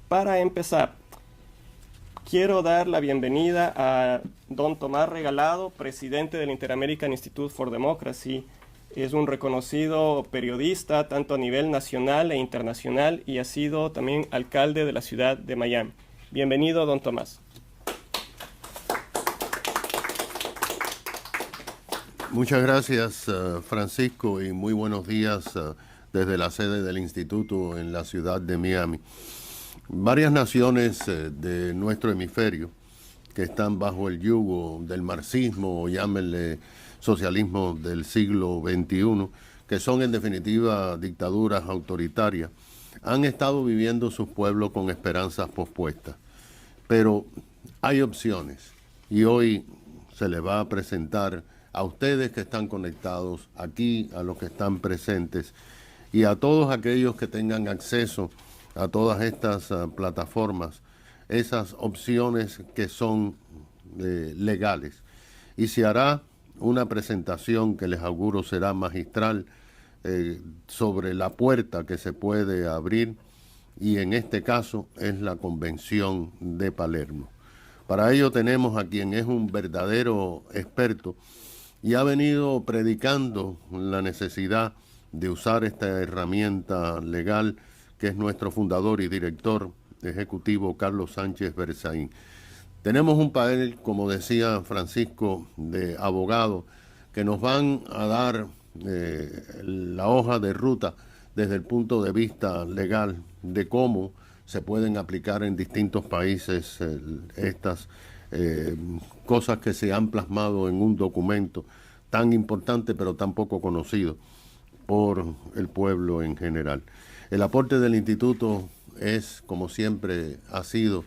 Para empezar, quiero dar la bienvenida a don Tomás Regalado, presidente del Inter-American Institute for Democracy. Es un reconocido periodista tanto a nivel nacional e internacional y ha sido también alcalde de la ciudad de Miami. Bienvenido, don Tomás. Muchas gracias, Francisco, y muy buenos días desde la sede del instituto en la ciudad de Miami. Varias naciones de nuestro hemisferio que están bajo el yugo del marxismo, o llámenle socialismo del siglo XXI, que son en definitiva dictaduras autoritarias, han estado viviendo sus pueblos con esperanzas pospuestas. Pero hay opciones y hoy se les va a presentar a ustedes que están conectados aquí, a los que están presentes y a todos aquellos que tengan acceso a todas estas plataformas, esas opciones que son legales. Y se hará una presentación que les auguro será magistral sobre la puerta que se puede abrir, y en este caso es la Convención de Palermo. Para ello tenemos a quien es un verdadero experto y ha venido predicando la necesidad de usar esta herramienta legal, que es nuestro fundador y director ejecutivo, Carlos Sánchez Berzaín. Tenemos un panel, como decía Francisco, de abogados que nos van a dar la hoja de ruta desde el punto de vista legal de cómo se pueden aplicar en distintos países estas cosas que se han plasmado en un documento tan importante pero tan poco conocido por el pueblo en general. El aporte del instituto es, como siempre ha sido,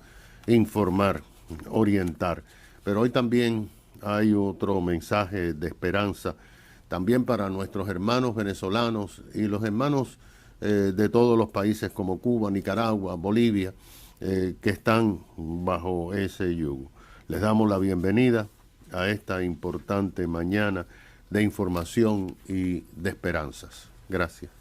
informar, orientar, pero hoy también hay otro mensaje de esperanza, también para nuestros hermanos venezolanos y los hermanos de todos los países como Cuba, Nicaragua, Bolivia, que están bajo ese yugo. Les damos la bienvenida a esta importante mañana de información y de esperanzas. Gracias.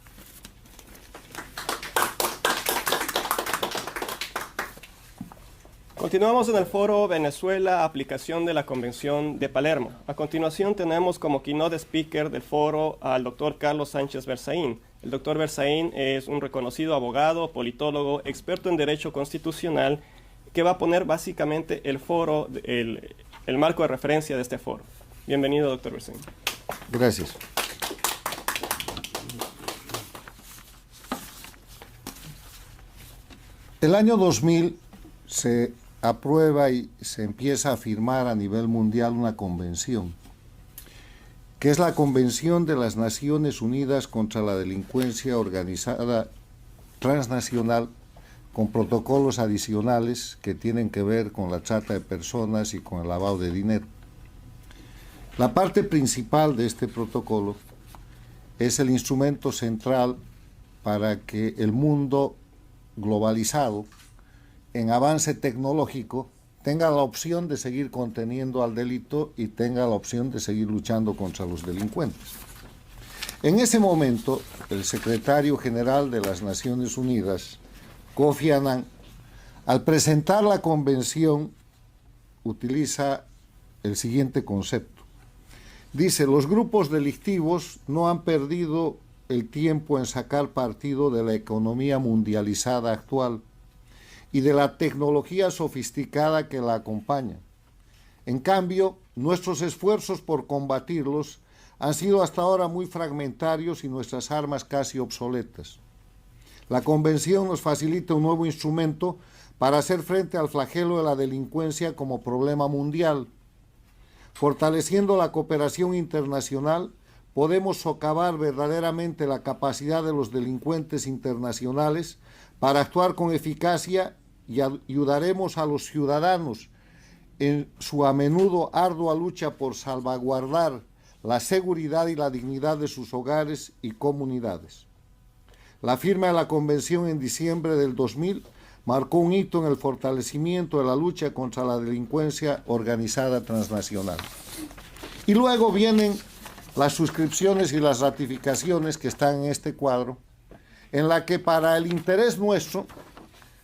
Continuamos en el foro Venezuela, aplicación de la Convención de Palermo. A continuación tenemos como keynote speaker del foro al doctor Carlos Sánchez Berzaín. El doctor Berzaín es un reconocido abogado, politólogo, experto en derecho constitucional, que va a poner básicamente el foro, el marco de referencia de este foro. Bienvenido, doctor Berzaín. Gracias. El año 2000 se aprueba y se empieza a firmar a nivel mundial una convención, que es la Convención de las Naciones Unidas contra la Delincuencia Organizada Transnacional, con protocolos adicionales que tienen que ver con la trata de personas y con el lavado de dinero. La parte principal de este protocolo es el instrumento central para que el mundo globalizado, en avance tecnológico, tenga la opción de seguir conteniendo al delito y tenga la opción de seguir luchando contra los delincuentes. En ese momento, el secretario general de las Naciones Unidas, Kofi Annan, al presentar la convención, utiliza el siguiente concepto. Dice: los grupos delictivos no han perdido el tiempo en sacar partido de la economía mundializada actual y de la tecnología sofisticada que la acompaña. En cambio, nuestros esfuerzos por combatirlos han sido hasta ahora muy fragmentarios y nuestras armas casi obsoletas. La Convención nos facilita un nuevo instrumento para hacer frente al flagelo de la delincuencia como problema mundial. Fortaleciendo la cooperación internacional, podemos socavar verdaderamente la capacidad de los delincuentes internacionales para actuar con eficacia, y ayudaremos a los ciudadanos en su a menudo ardua lucha por salvaguardar la seguridad y la dignidad de sus hogares y comunidades. La firma de la Convención en diciembre del 2000 marcó un hito en el fortalecimiento de la lucha contra la delincuencia organizada transnacional. Y luego vienen las suscripciones y las ratificaciones que están en este cuadro, en la que para el interés nuestro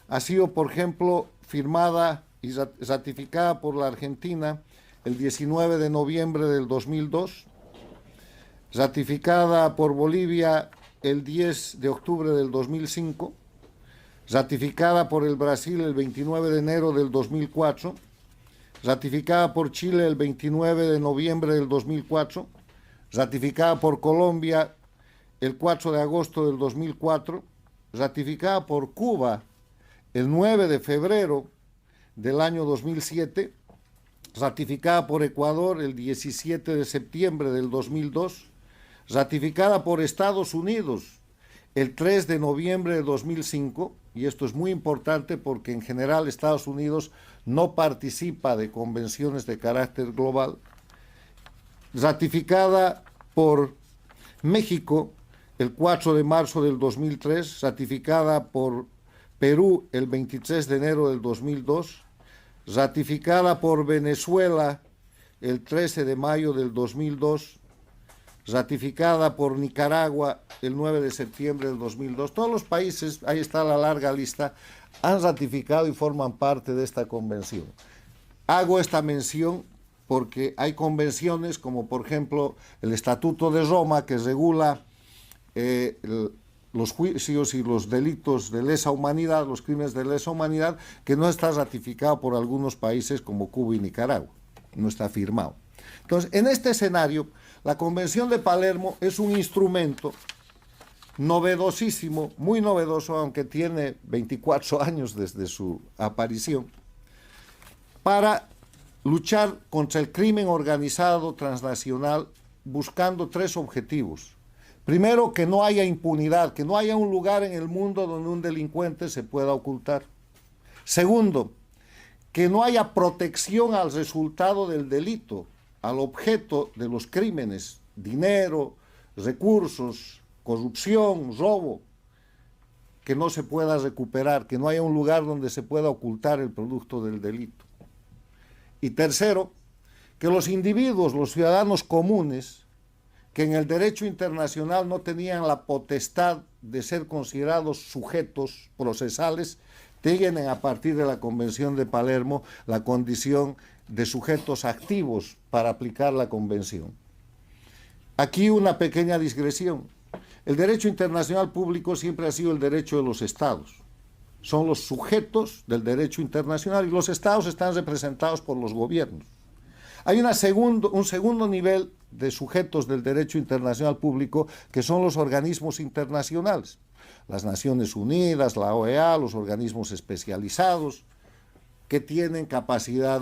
ha sido, por ejemplo, firmada y ratificada por la Argentina el 19 de noviembre del 2002, ratificada por Bolivia el 10 de octubre del 2005, ratificada por el Brasil el 29 de enero del 2004, ratificada por Chile el 29 de noviembre del 2004, ratificada por Colombia el 4 de agosto del 2004, ratificada por Cuba el 9 de febrero del año 2007, ratificada por Ecuador el 17 de septiembre del 2002, ratificada por Estados Unidos el 3 de noviembre de 2005, y esto es muy importante porque en general Estados Unidos no participa de convenciones de carácter global, ratificada por México el 4 de marzo del 2003, ratificada por Perú el 23 de enero del 2002, ratificada por Venezuela el 13 de mayo del 2002, ratificada por Nicaragua el 9 de septiembre del 2002. Todos los países, ahí está la larga lista, han ratificado y forman parte de esta convención. Hago esta mención porque hay convenciones como por ejemplo el Estatuto de Roma, que regula los juicios y los delitos de lesa humanidad, los crímenes de lesa humanidad, que no está ratificado por algunos países como Cuba y Nicaragua, no está firmado. Entonces, en este escenario, la Convención de Palermo es un instrumento novedosísimo, muy novedoso, aunque tiene 24 años desde su aparición, para luchar contra el crimen organizado transnacional buscando tres objetivos. Primero, que no haya impunidad, que no haya un lugar en el mundo donde un delincuente se pueda ocultar. Segundo, que no haya protección al resultado del delito, al objeto de los crímenes, dinero, recursos, corrupción, robo, que no se pueda recuperar, que no haya un lugar donde se pueda ocultar el producto del delito. Y tercero, que los individuos, los ciudadanos comunes, que en el derecho internacional no tenían la potestad de ser considerados sujetos procesales, tienen a partir de la Convención de Palermo la condición de sujetos activos para aplicar la Convención. Aquí una pequeña digresión. El derecho internacional público siempre ha sido el derecho de los Estados. Son los sujetos del derecho internacional y los Estados están representados por los gobiernos. Hay un segundo nivel de sujetos del derecho internacional público que son los organismos internacionales, las Naciones Unidas, la OEA, los organismos especializados que tienen capacidad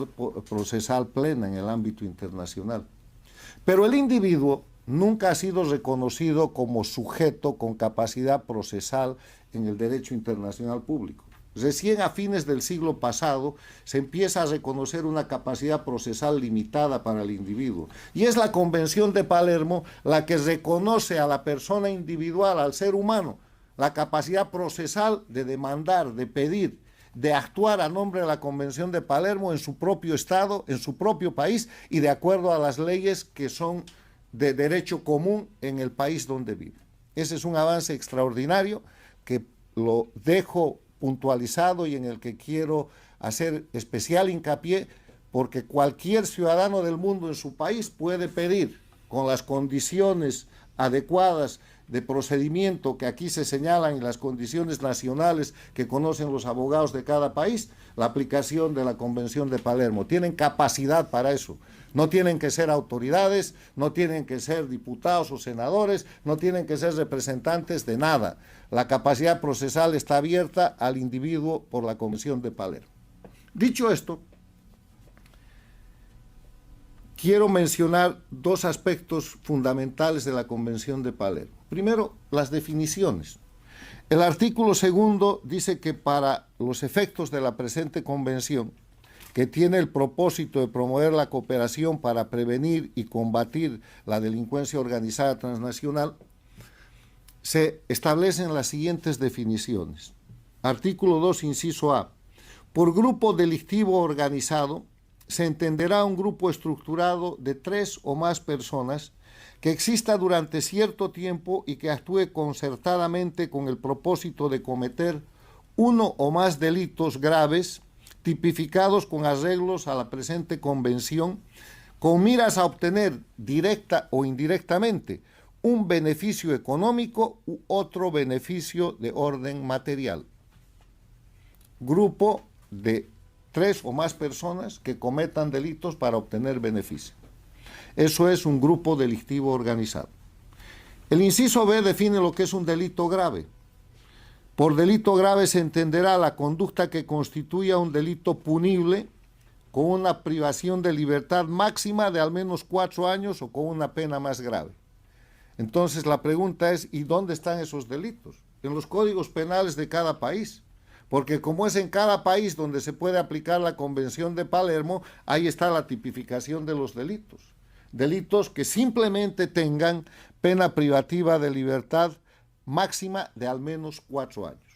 procesal plena en el ámbito internacional. Pero el individuo nunca ha sido reconocido como sujeto con capacidad procesal en el derecho internacional público. Recién a fines del siglo pasado se empieza a reconocer una capacidad procesal limitada para el individuo. Y es la Convención de Palermo la que reconoce a la persona individual, al ser humano, la capacidad procesal de demandar, de pedir, de actuar a nombre de la Convención de Palermo en su propio Estado, en su propio país y de acuerdo a las leyes que son de derecho común en el país donde vive. Ese es un avance extraordinario que lo dejo puntualizado y en el que quiero hacer especial hincapié, porque cualquier ciudadano del mundo en su país puede pedir, con las condiciones adecuadas de procedimiento que aquí se señalan y las condiciones nacionales que conocen los abogados de cada país, la aplicación de la Convención de Palermo. Tienen capacidad para eso. No tienen que ser autoridades, no tienen que ser diputados o senadores, no tienen que ser representantes de nada. La capacidad procesal está abierta al individuo por la Convención de Palermo. Dicho esto, quiero mencionar dos aspectos fundamentales de la Convención de Palermo. Primero, las definiciones. El artículo segundo dice que para los efectos de la presente convención, que tiene el propósito de promover la cooperación para prevenir y combatir la delincuencia organizada transnacional, se establecen las siguientes definiciones. Artículo 2, inciso A. Por grupo delictivo organizado, se entenderá un grupo estructurado de 3 o más personas que exista durante cierto tiempo y que actúe concertadamente con el propósito de cometer uno o más delitos graves tipificados con arreglos a la presente convención, con miras a obtener directa o indirectamente un beneficio económico u otro beneficio de orden material. Grupo de 3 o más personas que cometan delitos para obtener beneficio. Eso es un grupo delictivo organizado. El inciso B define lo que es un delito grave. Por delito grave se entenderá la conducta que constituya un delito punible con una privación de libertad máxima de al menos 4 años o con una pena más grave. Entonces la pregunta es, ¿y dónde están esos delitos? En los códigos penales de cada país. Porque como es en cada país donde se puede aplicar la Convención de Palermo, ahí está la tipificación de los delitos. Delitos que simplemente tengan pena privativa de libertad máxima de al menos 4 años.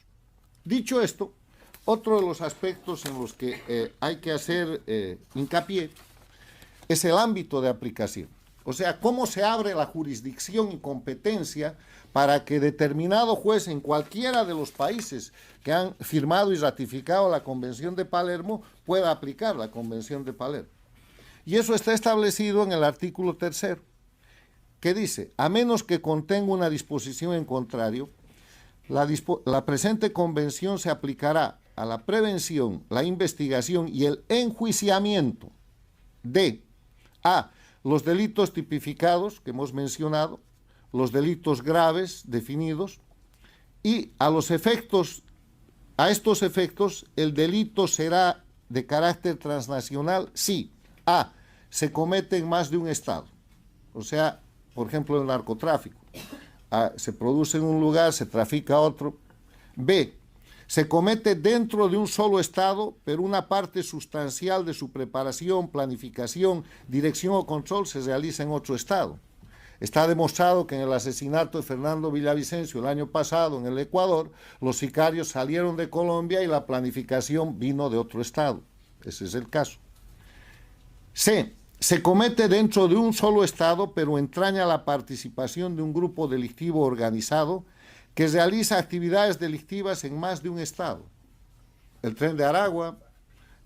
Dicho esto, otro de los aspectos en los que hay que hacer hincapié es el ámbito de aplicación. O sea, cómo se abre la jurisdicción y competencia para que determinado juez en cualquiera de los países que han firmado y ratificado la Convención de Palermo pueda aplicar la Convención de Palermo. Y eso está establecido en el artículo 3, que dice, a menos que contenga una disposición en contrario, la presente convención se aplicará a la prevención, la investigación y el enjuiciamiento de a los delitos tipificados que hemos mencionado, los delitos graves definidos, y a estos efectos el delito será de carácter transnacional si a se comete en más de un estado, o sea, por ejemplo, el narcotráfico, se produce en un lugar, se trafica a otro. B, se comete dentro de un solo estado, pero una parte sustancial de su preparación, planificación, dirección o control se realiza en otro estado. Está demostrado que en el asesinato de Fernando Villavicencio el año pasado en el Ecuador, los sicarios salieron de Colombia y la planificación vino de otro estado. Ese es el caso. C, se comete dentro de un solo estado, pero entraña la participación de un grupo delictivo organizado que realiza actividades delictivas en más de un estado. El Tren de Aragua,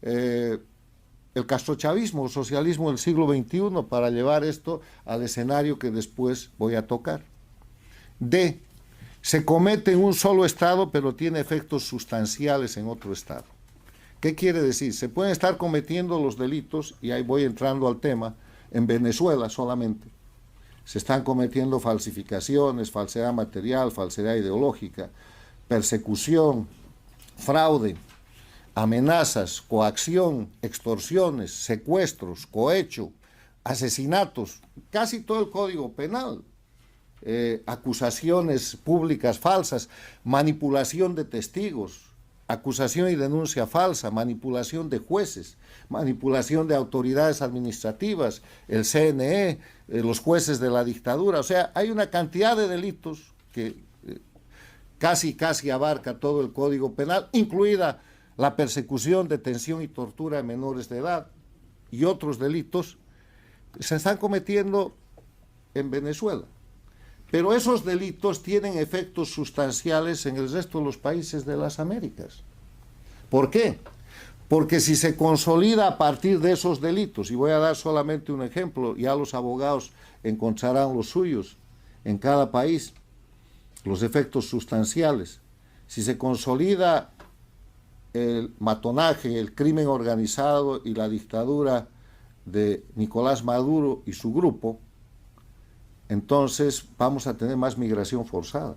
el castrochavismo, el socialismo del siglo XXI, para llevar esto al escenario que después voy a tocar. D, se comete en un solo estado, pero tiene efectos sustanciales en otro estado. ¿Qué quiere decir? Se pueden estar cometiendo los delitos, y ahí voy entrando al tema, en Venezuela solamente. Se están cometiendo falsificaciones, falsedad material, falsedad ideológica, persecución, fraude, amenazas, coacción, extorsiones, secuestros, cohecho, asesinatos, casi todo el Código Penal, acusaciones públicas falsas, manipulación de testigos, acusación y denuncia falsa, manipulación de jueces, manipulación de autoridades administrativas, el CNE, los jueces de la dictadura. O sea, hay una cantidad de delitos que casi abarca todo el Código Penal, incluida la persecución, detención y tortura de menores de edad y otros delitos que se están cometiendo en Venezuela. Pero esos delitos tienen efectos sustanciales en el resto de los países de las Américas. ¿Por qué? Porque si se consolida a partir de esos delitos, y voy a dar solamente un ejemplo, ya los abogados encontrarán los suyos en cada país, los efectos sustanciales. Si se consolida el matonaje, el crimen organizado y la dictadura de Nicolás Maduro y su grupo, entonces vamos a tener más migración forzada.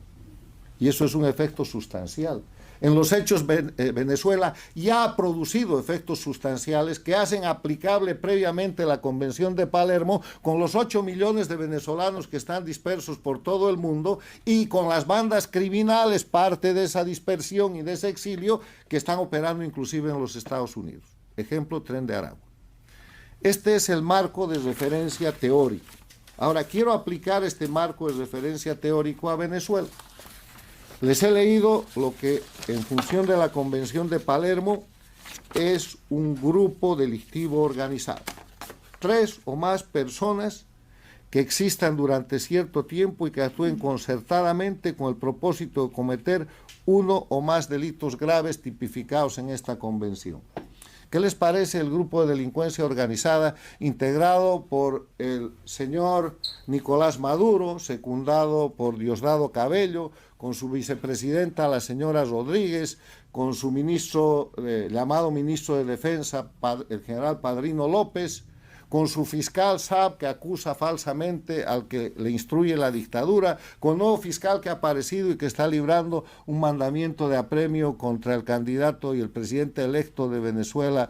Y eso es un efecto sustancial. En los hechos, Venezuela ya ha producido efectos sustanciales que hacen aplicable previamente la Convención de Palermo con los 8 millones de venezolanos que están dispersos por todo el mundo y con las bandas criminales, parte de esa dispersión y de ese exilio, que están operando inclusive en los Estados Unidos. Ejemplo, Tren de Aragua. Este es el marco de referencia teórico. Ahora, quiero aplicar este marco de referencia teórico a Venezuela. Les he leído lo que, en función de la Convención de Palermo, es un grupo delictivo organizado. 3 o más personas que existan durante cierto tiempo y que actúen concertadamente con el propósito de cometer uno o más delitos graves tipificados en esta convención. ¿Qué les parece el grupo de delincuencia organizada integrado por el señor Nicolás Maduro, secundado por Diosdado Cabello, con su vicepresidenta, la señora Rodríguez, con su ministro, llamado ministro de Defensa, el general Padrino López, con su fiscal Saab, que acusa falsamente al que le instruye la dictadura, con un nuevo fiscal que ha aparecido y que está librando un mandamiento de apremio contra el candidato y el presidente electo de Venezuela,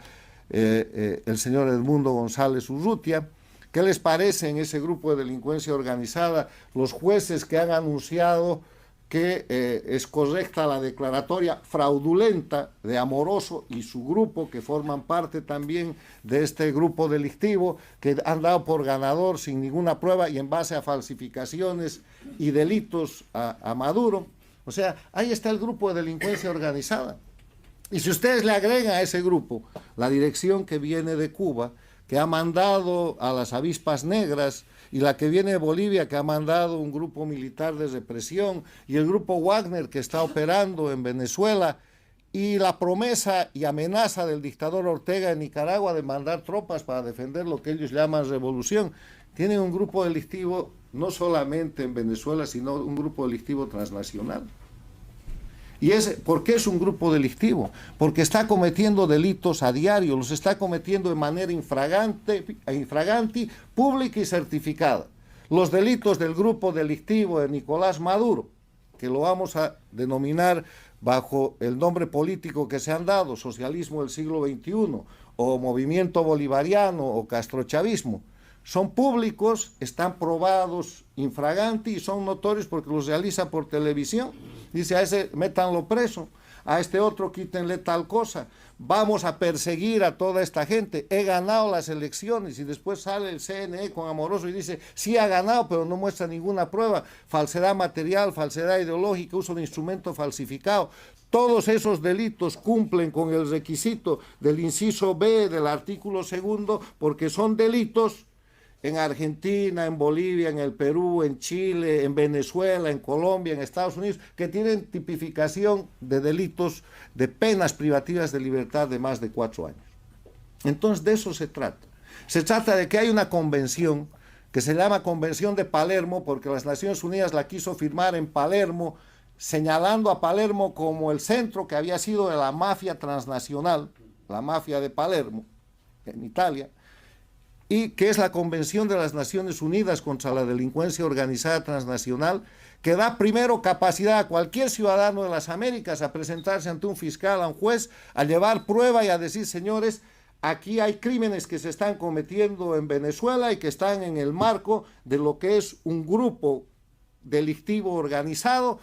el señor Edmundo González Urrutia. ¿Qué les parece en ese grupo de delincuencia organizada los jueces que han anunciado que es correcta la declaratoria fraudulenta de Amoroso y su grupo, que forman parte también de este grupo delictivo, que han dado por ganador sin ninguna prueba y en base a falsificaciones y delitos a Maduro? O sea, ahí está el grupo de delincuencia organizada. Y si ustedes le agregan a ese grupo la dirección que viene de Cuba, que ha mandado a las avispas negras, y la que viene de Bolivia, que ha mandado un grupo militar de represión, y el grupo Wagner, que está operando en Venezuela, y la promesa y amenaza del dictador Ortega en Nicaragua de mandar tropas para defender lo que ellos llaman revolución, tienen un grupo delictivo no solamente en Venezuela, sino un grupo delictivo transnacional. ¿Por qué es un grupo delictivo? Porque está cometiendo delitos a diario, los está cometiendo de manera infraganti, pública y certificada. Los delitos del grupo delictivo de Nicolás Maduro, que lo vamos a denominar bajo el nombre político que se han dado, socialismo del siglo XXI, o movimiento bolivariano, o castrochavismo, son públicos, están probados infraganti y son notorios porque los realiza por televisión. Dice, a ese métanlo preso, a este otro quítenle tal cosa, vamos a perseguir a toda esta gente, he ganado las elecciones, y después sale el CNE con Amoroso y dice, sí ha ganado, pero no muestra ninguna prueba, falsedad material, falsedad ideológica, uso de instrumento falsificado. Todos esos delitos cumplen con el requisito del inciso B del artículo 2, porque son delitos en Argentina, en Bolivia, en el Perú, en Chile, en Venezuela, en Colombia, en Estados Unidos, que tienen tipificación de delitos de penas privativas de libertad de más de 4 años. Entonces, de eso se trata. Se trata de que hay una convención que se llama Convención de Palermo, porque las Naciones Unidas la quiso firmar en Palermo, señalando a Palermo como el centro que había sido de la mafia transnacional, la mafia de Palermo, en Italia, y que es la Convención de las Naciones Unidas contra la Delincuencia Organizada Transnacional, que da primero capacidad a cualquier ciudadano de las Américas a presentarse ante un fiscal, a un juez, a llevar prueba y a decir, señores, aquí hay crímenes que se están cometiendo en Venezuela y que están en el marco de lo que es un grupo delictivo organizado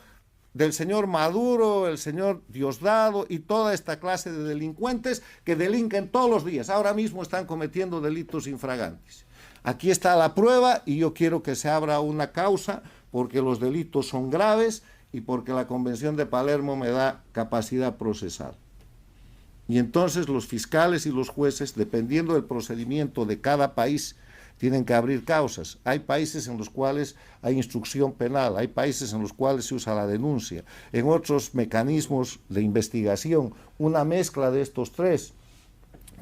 del señor Maduro, el señor Diosdado y toda esta clase de delincuentes que delinquen todos los días. Ahora mismo están cometiendo delitos infragantes. Aquí está la prueba y yo quiero que se abra una causa porque los delitos son graves y porque la Convención de Palermo me da capacidad procesal. Y entonces los fiscales y los jueces, dependiendo del procedimiento de cada país, tienen que abrir causas. Hay países en los cuales hay instrucción penal, hay países en los cuales se usa la denuncia, en otros mecanismos de investigación, una mezcla de estos tres,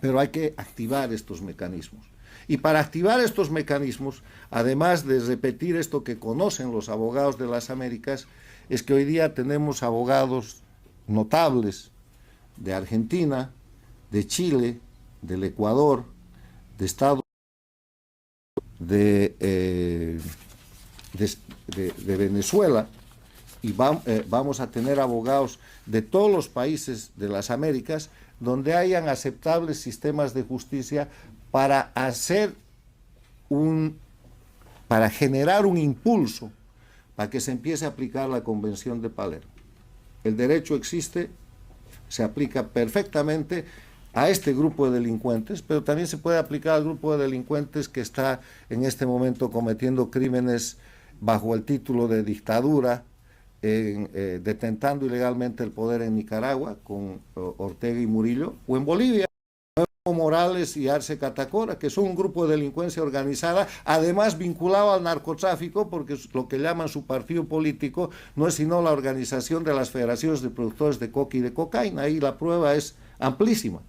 pero hay que activar estos mecanismos. Y para activar estos mecanismos, además de repetir esto que conocen los abogados de las Américas, es que hoy día tenemos abogados notables de Argentina, de Chile, del Ecuador, de Estados de Venezuela, y vamos a tener abogados de todos los países de las Américas donde hayan aceptables sistemas de justicia para para generar un impulso para que se empiece a aplicar la Convención de Palermo. El derecho existe, se aplica perfectamente a este grupo de delincuentes, pero también se puede aplicar al grupo de delincuentes que está en este momento cometiendo crímenes bajo el título de dictadura, detentando ilegalmente el poder en Nicaragua con Ortega y Murillo, o en Bolivia. Morales y Arce Catacora, que son un grupo de delincuencia organizada, además vinculado al narcotráfico, porque lo que llaman su partido político no es sino la organización de las federaciones de productores de coca y de cocaína. Ahí la prueba es amplísima.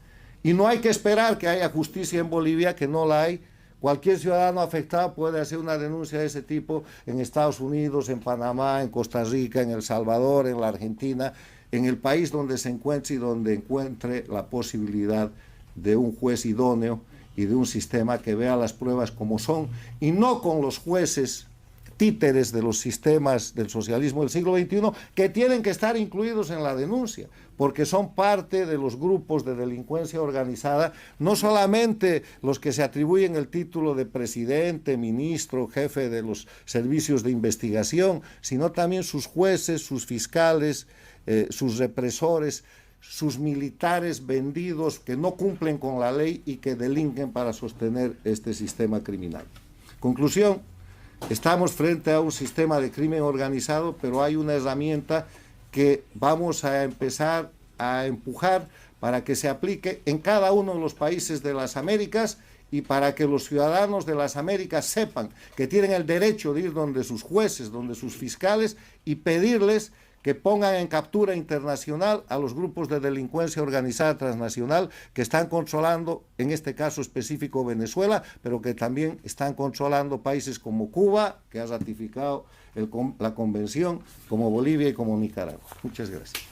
Y no hay que esperar que haya justicia en Bolivia, que no la hay. Cualquier ciudadano afectado puede hacer una denuncia de ese tipo en Estados Unidos, en Panamá, en Costa Rica, en El Salvador, en la Argentina, en el país donde se encuentre y donde encuentre la posibilidad de un juez idóneo y de un sistema que vea las pruebas como son, y no con los jueces títeres de los sistemas del socialismo del siglo XXI, que tienen que estar incluidos en la denuncia, porque son parte de los grupos de delincuencia organizada, no solamente los que se atribuyen el título de presidente, ministro, jefe de los servicios de investigación, sino también sus jueces, sus fiscales, sus represores, sus militares vendidos que no cumplen con la ley y que delinquen para sostener este sistema criminal. Conclusión, estamos frente a un sistema de crimen organizado, pero hay una herramienta que vamos a empezar a empujar para que se aplique en cada uno de los países de las Américas y para que los ciudadanos de las Américas sepan que tienen el derecho de ir donde sus jueces, donde sus fiscales y pedirles que pongan en captura internacional a los grupos de delincuencia organizada transnacional que están controlando, en este caso específico, Venezuela, pero que también están controlando países como Cuba, que ha ratificado la convención, como Bolivia y como Nicaragua. Muchas gracias.